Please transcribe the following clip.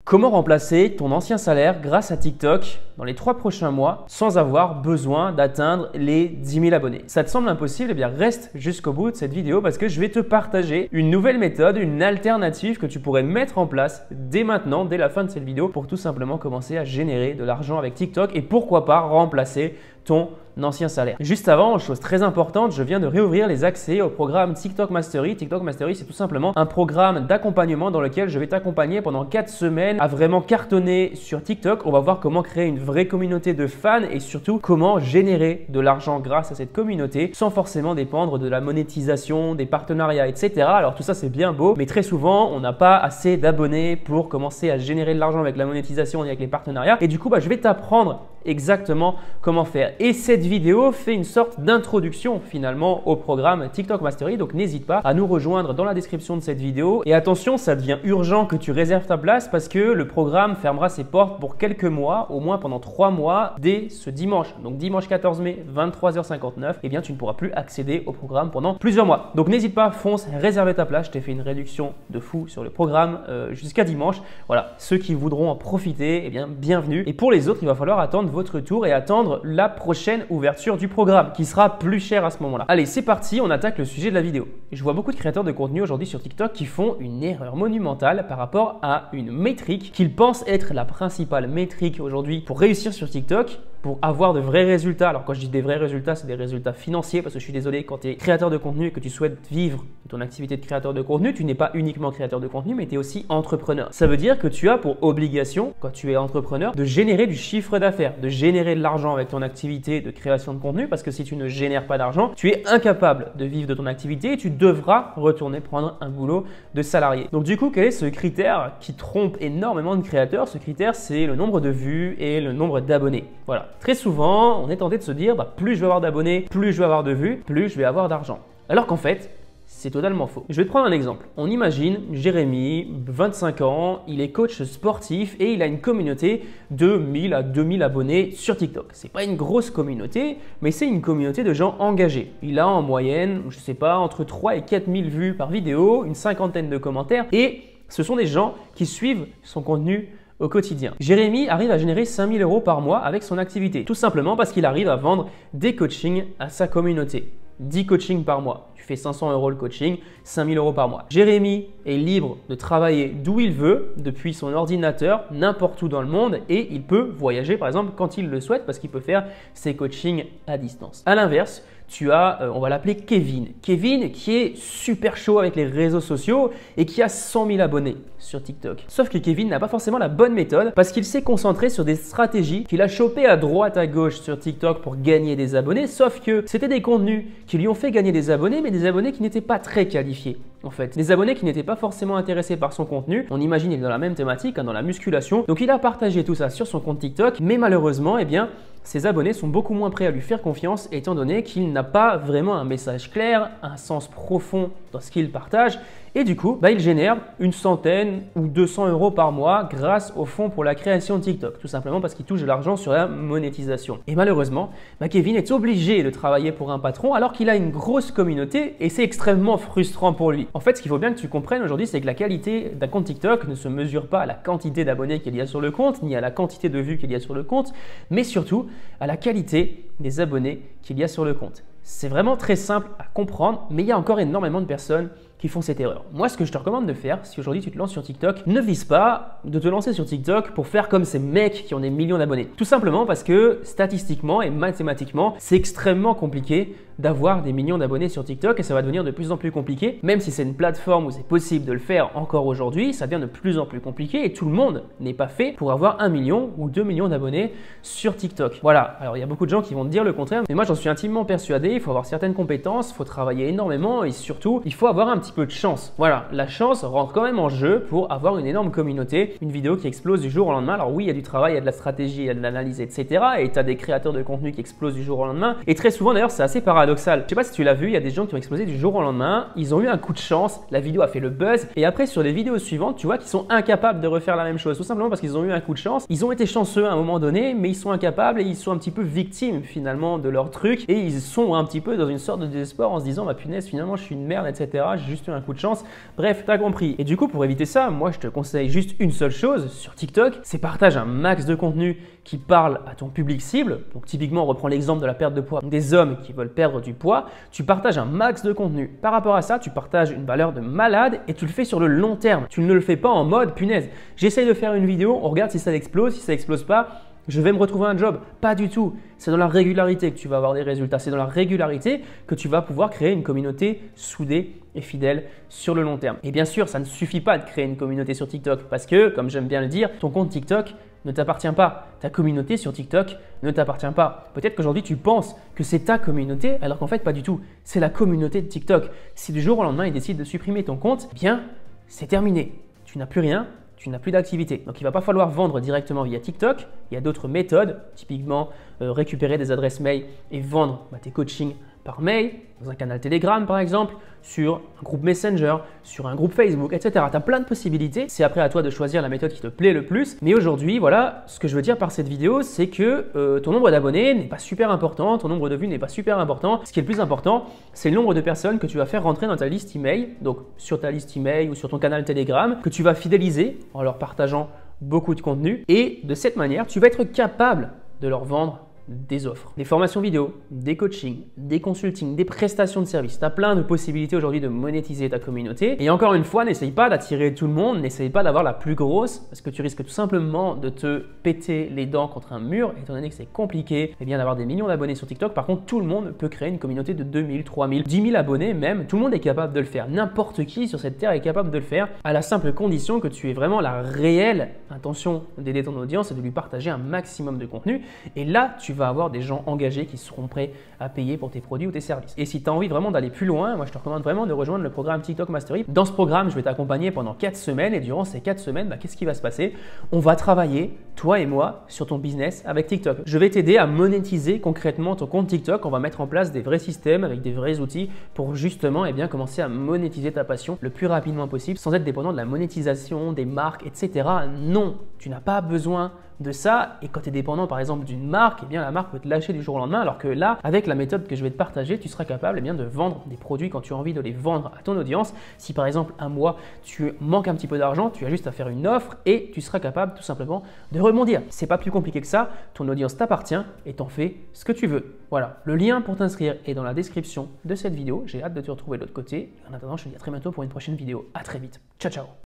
Comment remplacer ton ancien salaire grâce à TikTok dans les 3 prochains mois sans avoir besoin d'atteindre les 10 000 abonnés? Ça te semble impossible? Eh bien, reste jusqu'au bout de cette vidéo parce que je vais te partager une nouvelle méthode, une alternative que tu pourrais mettre en place dès maintenant, dès la fin de cette vidéo pour tout simplement commencer à générer de l'argent avec TikTok et pourquoi pas remplacer ton ancien salaire. Juste avant, chose très importante, je viens de réouvrir les accès au programme TikTok Mastery. TikTok Mastery, c'est tout simplement un programme d'accompagnement dans lequel je vais t'accompagner pendant 4 semaines à vraiment cartonner sur TikTok. On va voir comment créer une vraie communauté de fans et surtout comment générer de l'argent grâce à cette communauté sans forcément dépendre de la monétisation, des partenariats, etc. Alors tout ça, c'est bien beau, mais très souvent, on n'a pas assez d'abonnés pour commencer à générer de l'argent avec la monétisation et avec les partenariats. Et du coup, je vais t'apprendre exactement comment faire. Et cette vidéo fait une sorte d'introduction finalement au programme TikTok Mastery. Donc n'hésite pas à nous rejoindre dans la description de cette vidéo. Et attention, ça devient urgent que tu réserves ta place parce que le programme fermera ses portes pour quelques mois, au moins pendant 3 mois, dès ce dimanche. Donc dimanche 14 mai, 23h59, eh bien tu ne pourras plus accéder au programme pendant plusieurs mois. Donc n'hésite pas, fonce, réserve ta place. Je t'ai fait une réduction de fou sur le programme jusqu'à dimanche. Voilà, ceux qui voudront en profiter, eh bien bienvenue. Et pour les autres, il va falloir attendre votre tour et attendre la prochaine ouverture du programme qui sera plus cher à ce moment-là. Allez, c'est parti, on attaque le sujet de la vidéo. Je vois beaucoup de créateurs de contenu aujourd'hui sur TikTok qui font une erreur monumentale par rapport à une métrique qu'ils pensent être la principale métrique aujourd'hui pour réussir sur TikTok, pour avoir de vrais résultats. Alors quand je dis des vrais résultats, c'est des résultats financiers parce que je suis désolé, quand tu es créateur de contenu et que tu souhaites vivre de ton activité de créateur de contenu, tu n'es pas uniquement créateur de contenu mais tu es aussi entrepreneur. Ça veut dire que tu as pour obligation, quand tu es entrepreneur, de générer du chiffre d'affaires, de générer de l'argent avec ton activité de création de contenu parce que si tu ne génères pas d'argent, tu es incapable de vivre de ton activité et tu devras retourner prendre un boulot de salarié. Donc du coup, quel est ce critère qui trompe énormément de créateurs? Ce critère, c'est le nombre de vues et le nombre d'abonnés. Voilà. Très souvent, on est tenté de se dire plus je vais avoir d'abonnés, plus je vais avoir de vues, plus je vais avoir d'argent. Alors qu'en fait, c'est totalement faux. Je vais te prendre un exemple. On imagine Jérémy, 25 ans, il est coach sportif et il a une communauté de 1000 à 2000 abonnés sur TikTok. C'est pas une grosse communauté, mais c'est une communauté de gens engagés. Il a en moyenne, je sais pas, entre 3 et 4000 vues par vidéo, une 50aine de commentaires et ce sont des gens qui suivent son contenu au quotidien. Jérémy arrive à générer 5000 € par mois avec son activité, tout simplement parce qu'il arrive à vendre des coachings à sa communauté. 10 coachings par mois. Tu fais 500 € le coaching, 5000 € par mois. Jérémy est libre de travailler d'où il veut, depuis son ordinateur, n'importe où dans le monde et il peut voyager par exemple quand il le souhaite parce qu'il peut faire ses coachings à distance. À l'inverse, tu as, on va l'appeler Kevin. Kevin qui est super chaud avec les réseaux sociaux et qui a 100 000 abonnés sur TikTok. Sauf que Kevin n'a pas forcément la bonne méthode parce qu'il s'est concentré sur des stratégies qu'il a chopées à droite à gauche sur TikTok pour gagner des abonnés. Sauf que c'était des contenus qui lui ont fait gagner des abonnés, mais des abonnés qui n'étaient pas très qualifiés. En fait, des abonnés qui n'étaient pas forcément intéressés par son contenu. On imagine il est dans la même thématique, dans la musculation. Donc il a partagé tout ça sur son compte TikTok, mais malheureusement, eh bien, ses abonnés sont beaucoup moins prêts à lui faire confiance étant donné qu'il n'a pas vraiment un message clair, un sens profond dans ce qu'il partage. Et du coup, il génère une centaine ou 200 € par mois grâce au fonds pour la création de TikTok. Tout simplement parce qu'il touche de l'argent sur la monétisation. Et malheureusement, Kevin est obligé de travailler pour un patron alors qu'il a une grosse communauté et c'est extrêmement frustrant pour lui. En fait, ce qu'il faut bien que tu comprennes aujourd'hui, c'est que la qualité d'un compte TikTok ne se mesure pas à la quantité d'abonnés qu'il y a sur le compte, ni à la quantité de vues qu'il y a sur le compte, mais surtout à la qualité des abonnés qu'il y a sur le compte. C'est vraiment très simple à comprendre, mais il y a encore énormément de personnes qui font cette erreur. Moi, ce que je te recommande de faire, si aujourd'hui tu te lances sur TikTok, ne vise pas de te lancer sur TikTok pour faire comme ces mecs qui ont des millions d'abonnés. Tout simplement parce que statistiquement et mathématiquement, c'est extrêmement compliqué d'avoir des millions d'abonnés sur TikTok et ça va devenir de plus en plus compliqué. Même si c'est une plateforme où c'est possible de le faire encore aujourd'hui, ça devient de plus en plus compliqué et tout le monde n'est pas fait pour avoir 1 million ou 2 millions d'abonnés sur TikTok. Voilà, alors il y a beaucoup de gens qui vont te dire le contraire, mais moi j'en suis intimement persuadé, il faut avoir certaines compétences, il faut travailler énormément et surtout, il faut avoir un petit peu de chance. Voilà, la chance rentre quand même en jeu pour avoir une énorme communauté, une vidéo qui explose du jour au lendemain. Alors oui, il y a du travail, il y a de la stratégie, il y a de l'analyse, etc. Et tu as des créateurs de contenu qui explosent du jour au lendemain. Et très souvent d'ailleurs, c'est assez paradoxal. Je sais pas si tu l'as vu, il y a des gens qui ont explosé du jour au lendemain, ils ont eu un coup de chance, la vidéo a fait le buzz et après sur les vidéos suivantes, tu vois qu'ils sont incapables de refaire la même chose, tout simplement parce qu'ils ont eu un coup de chance. Ils ont été chanceux à un moment donné, mais ils sont incapables et ils sont un petit peu victimes finalement de leur truc et ils sont un petit peu dans une sorte de désespoir en se disant punaise, finalement je suis une merde, etc. juste eu un coup de chance. Bref, t'as compris. Et du coup, pour éviter ça, moi je te conseille juste une seule chose sur TikTok, c'est partage un max de contenu qui parle à ton public cible. Donc typiquement, on reprend l'exemple de la perte de poids. Des hommes qui veulent perdre du poids, tu partages un max de contenu. Par rapport à ça, tu partages une valeur de malade et tu le fais sur le long terme. Tu ne le fais pas en mode punaise. J'essaye de faire une vidéo, on regarde si ça explose, si ça explose pas, je vais me retrouver un job. Pas du tout. C'est dans la régularité que tu vas avoir des résultats. C'est dans la régularité que tu vas pouvoir créer une communauté soudée et fidèle sur le long terme. Et bien sûr, ça ne suffit pas de créer une communauté sur TikTok parce que, comme j'aime bien le dire, ton compte TikTok ne t'appartient pas. Ta communauté sur TikTok ne t'appartient pas. Peut-être qu'aujourd'hui, tu penses que c'est ta communauté alors qu'en fait, pas du tout. C'est la communauté de TikTok. Si du jour au lendemain, ils décident de supprimer ton compte, eh bien, c'est terminé. Tu n'as plus rien. Tu n'as plus d'activité. Donc, il ne va pas falloir vendre directement via TikTok. Il y a d'autres méthodes, typiquement récupérer des adresses mail et vendre tes coachings par mail, dans un canal Telegram par exemple, sur un groupe Messenger, sur un groupe Facebook, etc. Tu as plein de possibilités. C'est après à toi de choisir la méthode qui te plaît le plus. Mais aujourd'hui, voilà, ce que je veux dire par cette vidéo, c'est que ton nombre d'abonnés n'est pas super important, ton nombre de vues n'est pas super important. Ce qui est le plus important, c'est le nombre de personnes que tu vas faire rentrer dans ta liste email, donc sur ta liste email ou sur ton canal Telegram, que tu vas fidéliser en leur partageant beaucoup de contenu. Et de cette manière, tu vas être capable de leur vendre des offres, des formations vidéo, des coachings, des consultings, des prestations de services. Tu as plein de possibilités aujourd'hui de monétiser ta communauté. Et encore une fois, n'essaye pas d'attirer tout le monde, n'essaye pas d'avoir la plus grosse parce que tu risques tout simplement de te péter les dents contre un mur étant donné que c'est compliqué d'avoir des millions d'abonnés sur TikTok. Par contre, tout le monde peut créer une communauté de 2000, 3000, 10 000 abonnés même. Tout le monde est capable de le faire. N'importe qui sur cette terre est capable de le faire à la simple condition que tu aies vraiment la réelle intention d'aider ton audience et de lui partager un maximum de contenu. Et là, tu vas avoir des gens engagés qui seront prêts à payer pour tes produits ou tes services. Et si tu as envie vraiment d'aller plus loin, moi je te recommande vraiment de rejoindre le programme TikTok Mastery. Dans ce programme, je vais t'accompagner pendant 4 semaines et durant ces 4 semaines, qu'est-ce qui va se passer? On va travailler, toi et moi, sur ton business avec TikTok. Je vais t'aider à monétiser concrètement ton compte TikTok. On va mettre en place des vrais systèmes avec des vrais outils pour justement commencer à monétiser ta passion le plus rapidement possible sans être dépendant de la monétisation, des marques, etc. Non, tu n'as pas besoin de ça. Et quand tu es dépendant par exemple d'une marque, la marque peut te lâcher du jour au lendemain, alors que là, avec la méthode que je vais te partager, tu seras capable de vendre des produits quand tu as envie de les vendre à ton audience. Si par exemple un mois, tu manques un petit peu d'argent, tu as juste à faire une offre et tu seras capable tout simplement de rebondir. C'est pas plus compliqué que ça, ton audience t'appartient et t'en fais ce que tu veux. Voilà, le lien pour t'inscrire est dans la description de cette vidéo. J'ai hâte de te retrouver de l'autre côté. En attendant, je te dis à très bientôt pour une prochaine vidéo. À très vite. Ciao, ciao.